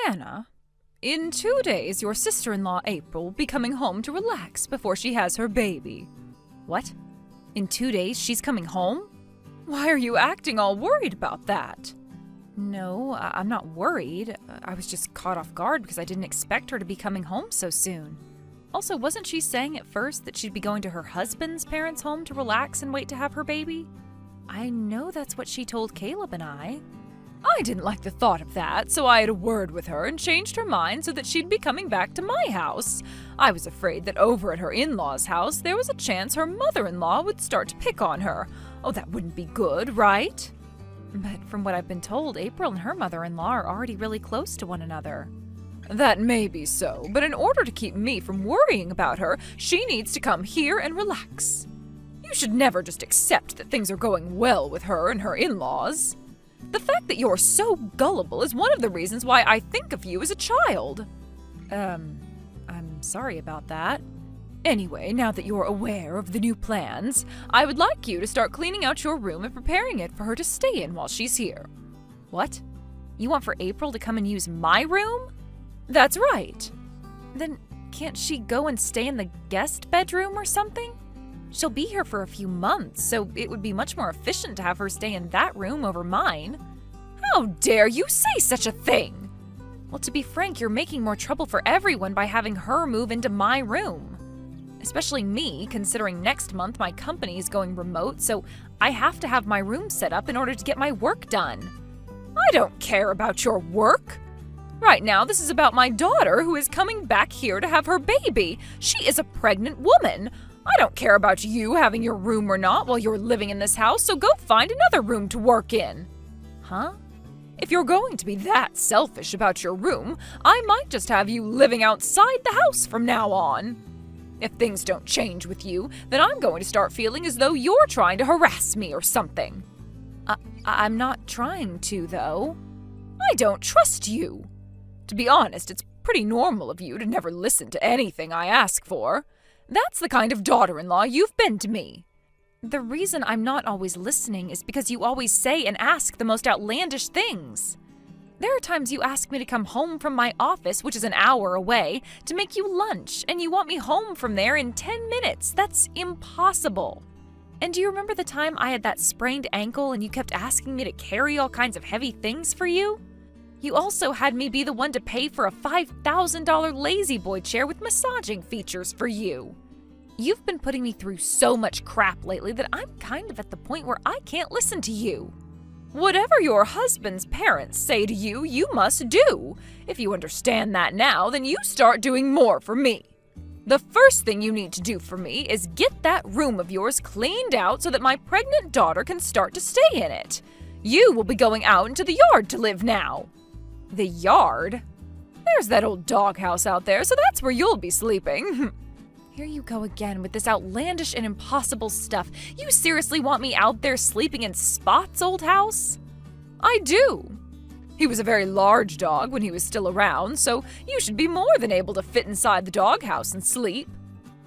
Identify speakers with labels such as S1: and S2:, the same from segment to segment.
S1: Anna, in 2 days your sister-in-law April will be coming home to relax before she has her baby. What? In 2 days she's coming home? Why are you acting all worried about that? No, I'm not worried. I was just caught off guard because I didn't expect her to be coming home so soon. Also, wasn't she saying at first that she'd be going to her husband's parents' home to relax and wait to have her baby? I know that's what she told Caleb and I. I didn't like the thought of that, so I had a word with her and changed her mind so that she'd be coming back to my house. I was afraid that over at her in-laws' house there was a chance her mother-in-law would start to pick on her. Oh, that wouldn't be good, right? But from what I've been told, April and her mother-in-law are already really close to one another. That may be so, but in order to keep me from worrying about her, she needs to come here and relax. You should never just accept that things are going well with her and her in-laws. The fact that you're so gullible is one of the reasons why I think of you as a child. I'm sorry about that. Anyway, now that you're aware of the new plans, I would like you to start cleaning out your room and preparing it for her to stay in while she's here. What? You want for April to come and use my room? That's right. Then can't she go and stay in the guest bedroom or something? She'll be here for a few months, so it would be much more efficient to have her stay in that room over mine. How dare you say such a thing? Well, to be frank, you're making more trouble for everyone by having her move into my room. Especially me, considering next month my company is going remote, so I have to have my room set up in order to get my work done. I don't care about your work. Right now, this is about my daughter who is coming back here to have her baby. She is a pregnant woman. I don't care about you having your room or not while you're living in this house, so go find another room to work in. Huh? If you're going to be that selfish about your room, I might just have you living outside the house from now on. If things don't change with you, then I'm going to start feeling as though you're trying to harass me or something. I'm not trying to, though. I don't trust you. To be honest, it's pretty normal of you to never listen to anything I ask for. That's the kind of daughter-in-law you've been to me. The reason I'm not always listening is because you always say and ask the most outlandish things. There are times you ask me to come home from my office, which is an hour away, to make you lunch, and you want me home from there in 10 minutes. That's impossible. And do you remember the time I had that sprained ankle and you kept asking me to carry all kinds of heavy things for you? You also had me be the one to pay for a $5,000 lazy boy chair with massaging features for you. You've been putting me through so much crap lately that I'm kind of at the point where I can't listen to you. Whatever your husband's parents say to you, you must do. If you understand that now, then you start doing more for me. The first thing you need to do for me is get that room of yours cleaned out so that my pregnant daughter can start to stay in it. You will be going out into the yard to live now. The yard? There's that old doghouse out there, so that's where you'll be sleeping. Here you go again with this outlandish and impossible stuff. You seriously want me out there sleeping in Spot's old house? I do. He was a very large dog when he was still around, so you should be more than able to fit inside the doghouse and sleep.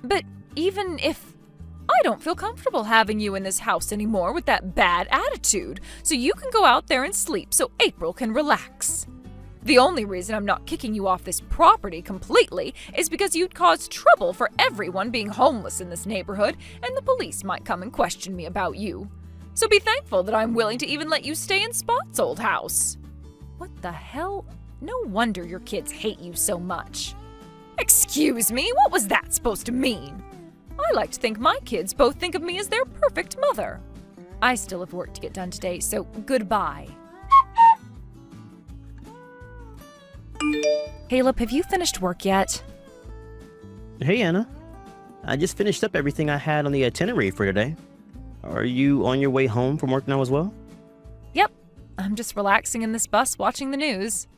S1: But even if... I don't feel comfortable having you in this house anymore with that bad attitude, so you can go out there and sleep so April can relax. The only reason I'm not kicking you off this property completely is because you'd cause trouble for everyone being homeless in this neighborhood, and the police might come and question me about you. So be thankful that I'm willing to even let you stay in Spot's old house. What the hell? No wonder your kids hate you so much. Excuse me, what was that supposed to mean? I like to think my kids both think of me as their perfect mother. I still have work to get done today, so goodbye. Caleb, have you finished work yet?
S2: Hey, Anna. I just finished up everything I had on the itinerary for today. Are you on your way home from work now as well?
S1: Yep. I'm just relaxing in this bus watching the news.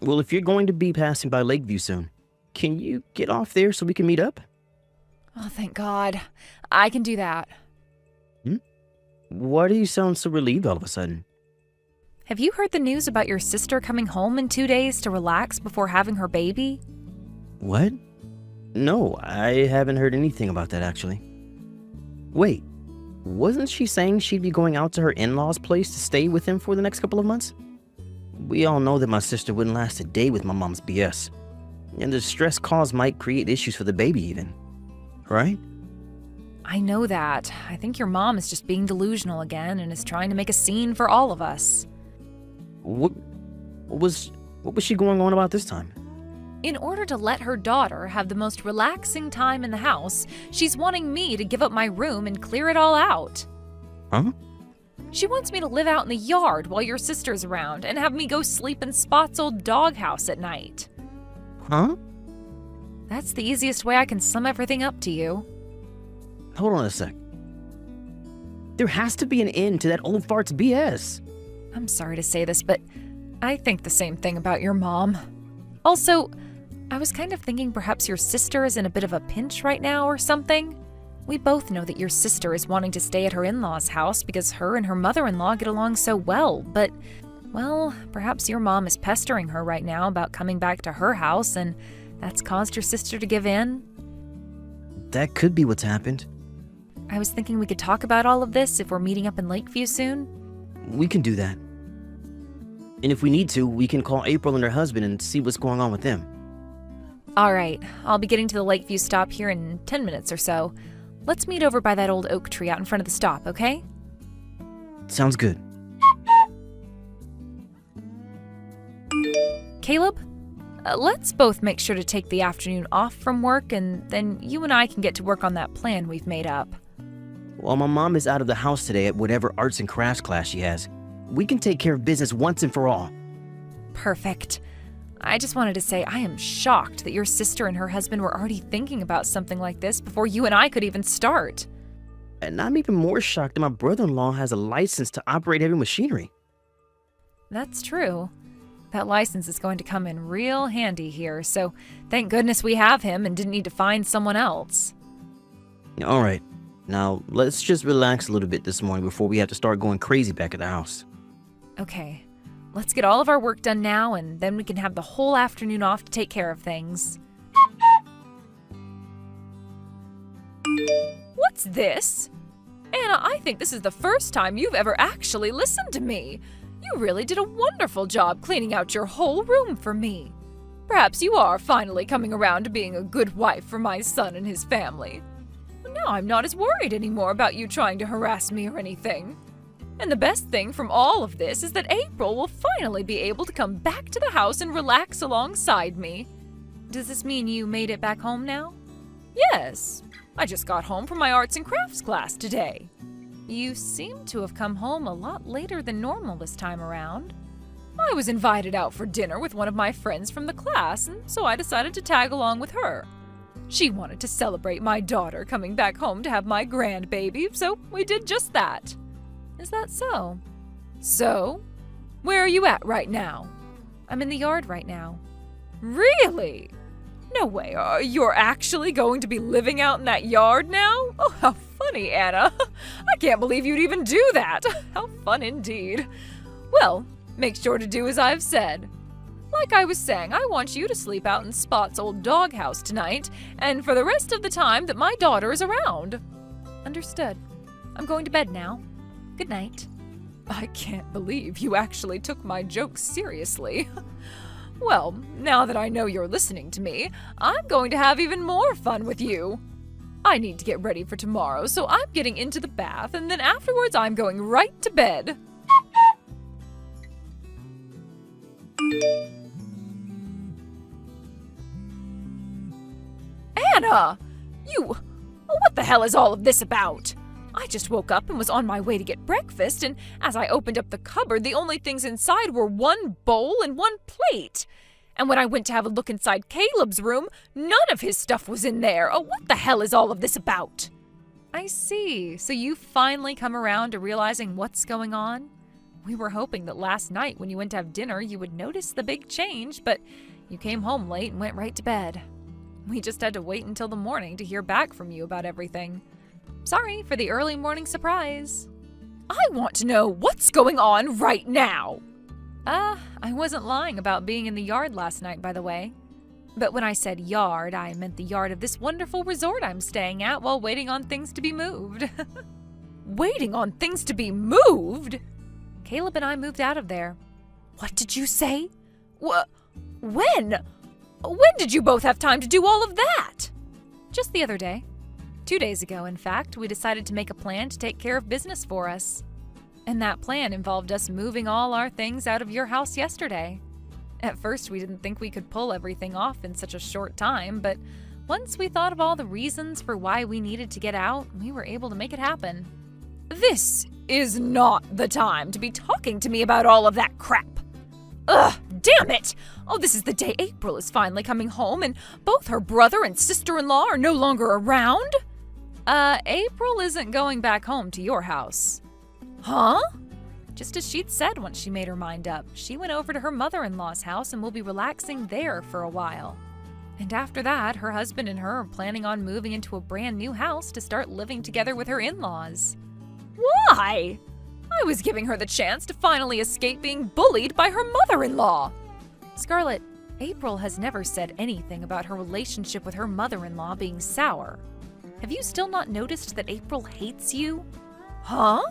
S2: Well, if you're going to be passing by Lakeview soon, can you get off there so we can meet up?
S1: Oh, thank God. I can do that.
S2: Why do you sound so relieved all of a sudden?
S1: Have you heard the news about your sister coming home in 2 days to relax before having her baby?
S2: What? No, I haven't heard anything about that, actually. Wait, wasn't she saying she'd be going out to her in-laws' place to stay with him for the next couple of months? We all know that my sister wouldn't last a day with my mom's BS. And the stress caused might create issues for the baby even. Right?
S1: I know that. I think your mom is just being delusional again and is trying to make a scene for all of us.
S2: What was she going on about this time?
S1: In order to let her daughter have the most relaxing time in the house, she's wanting me to give up my room and clear it all out.
S2: Huh?
S1: She wants me to live out in the yard while your sister's around and have me go sleep in Spot's old doghouse at night.
S2: Huh?
S1: That's the easiest way I can sum everything up to you.
S2: Hold on a sec. There has to be an end to that old fart's BS.
S1: I'm sorry to say this, but I think the same thing about your mom. Also, I was kind of thinking perhaps your sister is in a bit of a pinch right now or something. We both know that your sister is wanting to stay at her in-laws' house because her and her mother-in-law get along so well, but, well, perhaps your mom is pestering her right now about coming back to her house, and that's caused your sister to give in.
S2: That could be what's happened.
S1: I was thinking we could talk about all of this if we're meeting up in Lakeview soon.
S2: We can do that. And if we need to, we can call April and her husband and see what's going on with them.
S1: All right, I'll be getting to the Lakeview stop here in 10 minutes or so. Let's meet over by that old oak tree out in front of the stop, okay?
S2: Sounds good.
S1: Caleb, let's both make sure to take the afternoon off from work, and then you and I can get to work on that plan we've made up.
S2: While my mom is out of the house today at whatever arts and crafts class she has, we can take care of business once and for all.
S1: Perfect. I just wanted to say I am shocked that your sister and her husband were already thinking about something like this before you and I could even start.
S2: And I'm even more shocked that my brother-in-law has a license to operate heavy machinery.
S1: That's true. That license is going to come in real handy here, so thank goodness we have him and didn't need to find someone else.
S2: All right. Now, let's just relax a little bit this morning before we have to start going crazy back at the house.
S1: Okay. Let's get all of our work done now, and then we can have the whole afternoon off to take care of things. What's this? Anna, I think this is the first time you've ever actually listened to me. You really did a wonderful job cleaning out your whole room for me. Perhaps you are finally coming around to being a good wife for my son and his family. Now I'm not as worried anymore about you trying to harass me or anything. And the best thing from all of this is that April will finally be able to come back to the house and relax alongside me. Does this mean you made it back home now? Yes. I just got home from my arts and crafts class today. You seem to have come home a lot later than normal this time around. I was invited out for dinner with one of my friends from the class, and so I decided to tag along with her. She wanted to celebrate my daughter coming back home to have my grandbaby, so we did just that. Is that so? So? Where are you at right now? I'm in the yard right now. Really? No way, you're actually going to be living out in that yard now? Oh, how funny, Anna. I can't believe you'd even do that. How fun indeed. Well, make sure to do as I've said. Like I was saying, I want you to sleep out in Spot's old doghouse tonight, and for the rest of the time that my daughter is around. Understood. I'm going to bed now. Good night. I can't believe you actually took my jokes seriously. Well, now that I know you're listening to me, I'm going to have even more fun with you. I need to get ready for tomorrow, so I'm getting into the bath, and then afterwards I'm going right to bed. Anna! What the hell is all of this about? I just woke up and was on my way to get breakfast, and as I opened up the cupboard, the only things inside were one bowl and one plate. And when I went to have a look inside Caleb's room, none of his stuff was in there. Oh, what the hell is all of this about? I see. So you finally come around to realizing what's going on? We were hoping that last night when you went to have dinner, you would notice the big change, but you came home late and went right to bed. We just had to wait until the morning to hear back from you about everything. Sorry for the early morning surprise. I want to know what's going on right now. I wasn't lying about being in the yard last night, by the way. But when I said yard, I meant the yard of this wonderful resort I'm staying at while waiting on things to be moved. Waiting on things to be moved? Caleb and I moved out of there. What did you say? When? When did you both have time to do all of that? Just the other day. 2 days ago, in fact, we decided to make a plan to take care of business for us. And that plan involved us moving all our things out of your house yesterday. At first, we didn't think we could pull everything off in such a short time, but once we thought of all the reasons for why we needed to get out, we were able to make it happen. This is not the time to be talking to me about all of that crap. Ugh, damn it! Oh, this is the day April is finally coming home and both her brother and sister-in-law are no longer around? April isn't going back home to your house. Huh? Just as she'd said once she made her mind up, she went over to her mother-in-law's house and will be relaxing there for a while. And after that, her husband and her are planning on moving into a brand new house to start living together with her in-laws. Why? I was giving her the chance to finally escape being bullied by her mother-in-law. Scarlet, April has never said anything about her relationship with her mother-in-law being sour. Have you still not noticed that April hates you? Huh?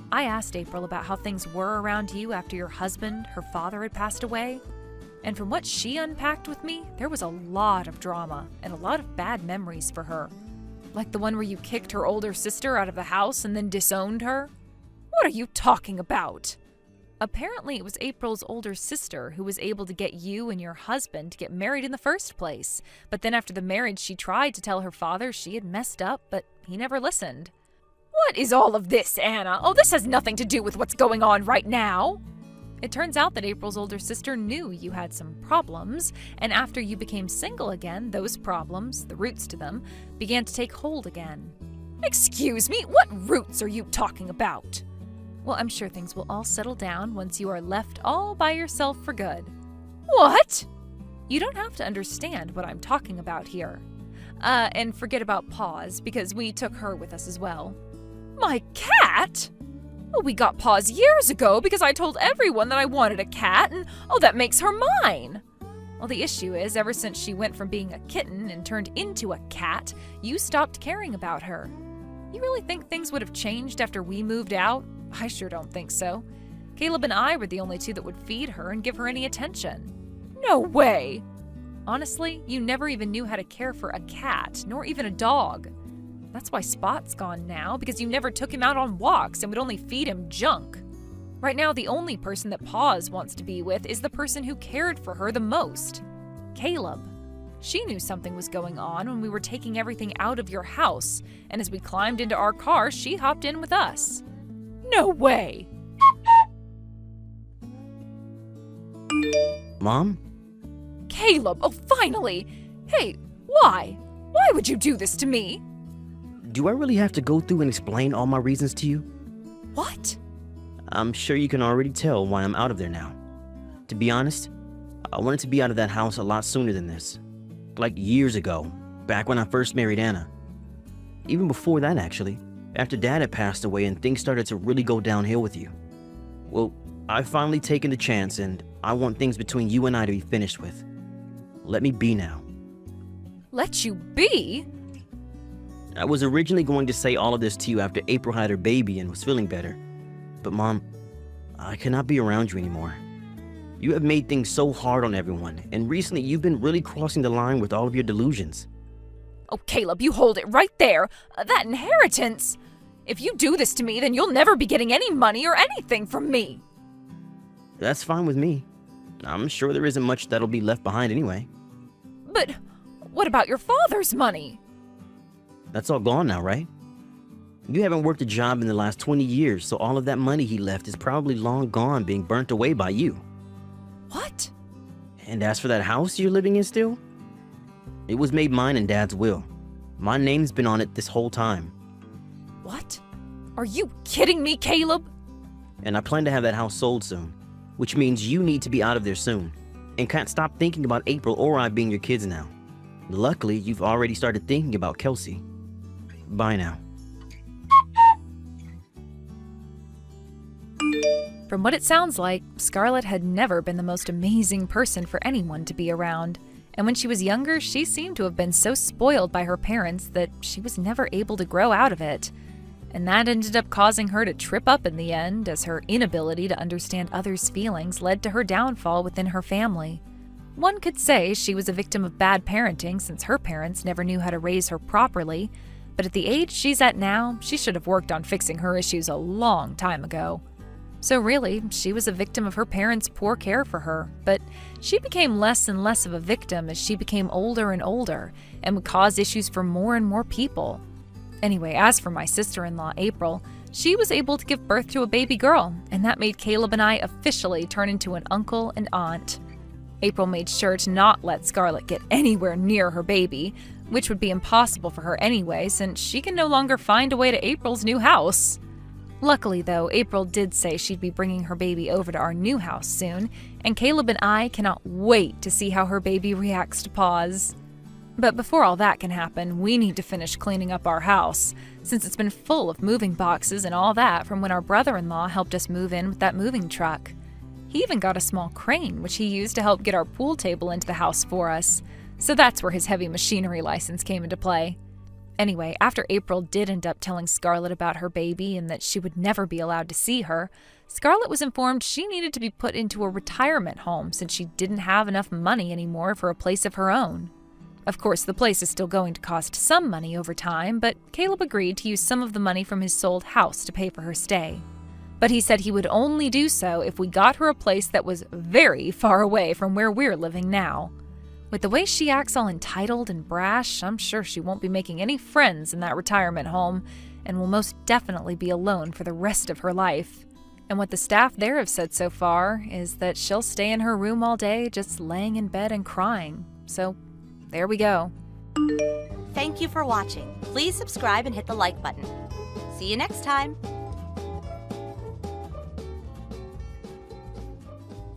S1: I asked April about how things were around you after your husband, her father, had passed away. And from what she unpacked with me, there was a lot of drama and a lot of bad memories for her. Like the one where you kicked her older sister out of the house and then disowned her? What are you talking about? Apparently it was April's older sister who was able to get you and your husband to get married in the first place. But then after the marriage, she tried to tell her father she had messed up, but he never listened. What is all of this, Anna? Oh, this has nothing to do with what's going on right now. It turns out that April's older sister knew you had some problems, and after you became single again, those problems, the roots to them, began to take hold again. Excuse me, what roots are you talking about? Well, I'm sure things will all settle down once you are left all by yourself for good. What? You don't have to understand what I'm talking about here. And forget about Paws, because we took her with us as well. My cat? Oh, we got Paws years ago because I told everyone that I wanted a cat, and that makes her mine. Well, the issue is, ever since she went from being a kitten and turned into a cat, you stopped caring about her. You really think things would have changed after we moved out? I sure don't think so. Caleb and I were the only two that would feed her and give her any attention. No way! Honestly, you never even knew how to care for a cat, nor even a dog. That's why Spot's gone now, because you never took him out on walks and would only feed him junk. Right now, the only person that Paws wants to be with is the person who cared for her the most, Caleb. She knew something was going on when we were taking everything out of your house, and as we climbed into our car, she hopped in with us. No way!
S2: Mom?
S1: Caleb, oh finally! Hey, why? Why would you do this to me?
S2: Do I really have to go through and explain all my reasons to you?
S1: What?
S2: I'm sure you can already tell why I'm out of there now. To be honest, I wanted to be out of that house a lot sooner than this. Like years ago, back when I first married Anna. Even before that, actually, after Dad had passed away and things started to really go downhill with you. Well, I've finally taken the chance and I want things between you and I to be finished with. Let me be now.
S1: Let you be?
S2: I was originally going to say all of this to you after April had her baby and was feeling better. But Mom, I cannot be around you anymore. You have made things so hard on everyone, and recently you've been really crossing the line with all of your delusions.
S1: Oh, Caleb, you hold it right there. That inheritance. If you do this to me, then you'll never be getting any money or anything from me.
S2: That's fine with me. I'm sure there isn't much that'll be left behind anyway.
S1: But what about your father's money?
S2: That's all gone now, right? You haven't worked a job in the last 20 years, so all of that money he left is probably long gone, being burnt away by you.
S1: What?
S2: And as for that house you're living in still? It was made mine in Dad's will. My name's been on it this whole time.
S1: What? Are you kidding me, Caleb?
S2: And I plan to have that house sold soon, which means you need to be out of there soon, and can't stop thinking about April or I being your kids now. Luckily, you've already started thinking about Kelsey. Bye now.
S1: From what it sounds like, Scarlet had never been the most amazing person for anyone to be around. And when she was younger, she seemed to have been so spoiled by her parents that she was never able to grow out of it. And that ended up causing her to trip up in the end, as her inability to understand others' feelings led to her downfall within her family. One could say she was a victim of bad parenting since her parents never knew how to raise her properly, but at the age she's at now, she should have worked on fixing her issues a long time ago. So really, she was a victim of her parents' poor care for her, but she became less and less of a victim as she became older and older and would cause issues for more and more people. Anyway, as for my sister-in-law, April, she was able to give birth to a baby girl, and that made Caleb and I officially turn into an uncle and aunt. April made sure to not let Scarlet get anywhere near her baby, which would be impossible for her anyway since she can no longer find a way to April's new house. Luckily, though, April did say she'd be bringing her baby over to our new house soon, and Caleb and I cannot wait to see how her baby reacts to Paws. But before all that can happen, we need to finish cleaning up our house, since it's been full of moving boxes and all that from when our brother-in-law helped us move in with that moving truck. He even got a small crane, which he used to help get our pool table into the house for us, so that's where his heavy machinery license came into play. Anyway, after April did end up telling Scarlet about her baby and that she would never be allowed to see her, Scarlet was informed she needed to be put into a retirement home since she didn't have enough money anymore for a place of her own. Of course, the place is still going to cost some money over time, but Caleb agreed to use some of the money from his sold house to pay for her stay. But he said he would only do so if we got her a place that was very far away from where we're living now. With the way she acts all entitled and brash, I'm sure she won't be making any friends in that retirement home and will most definitely be alone for the rest of her life. And what the staff there have said so far is that she'll stay in her room all day just laying in bed and crying. So, there we go.
S3: Thank you for watching. Please subscribe and hit the like button. See you next time.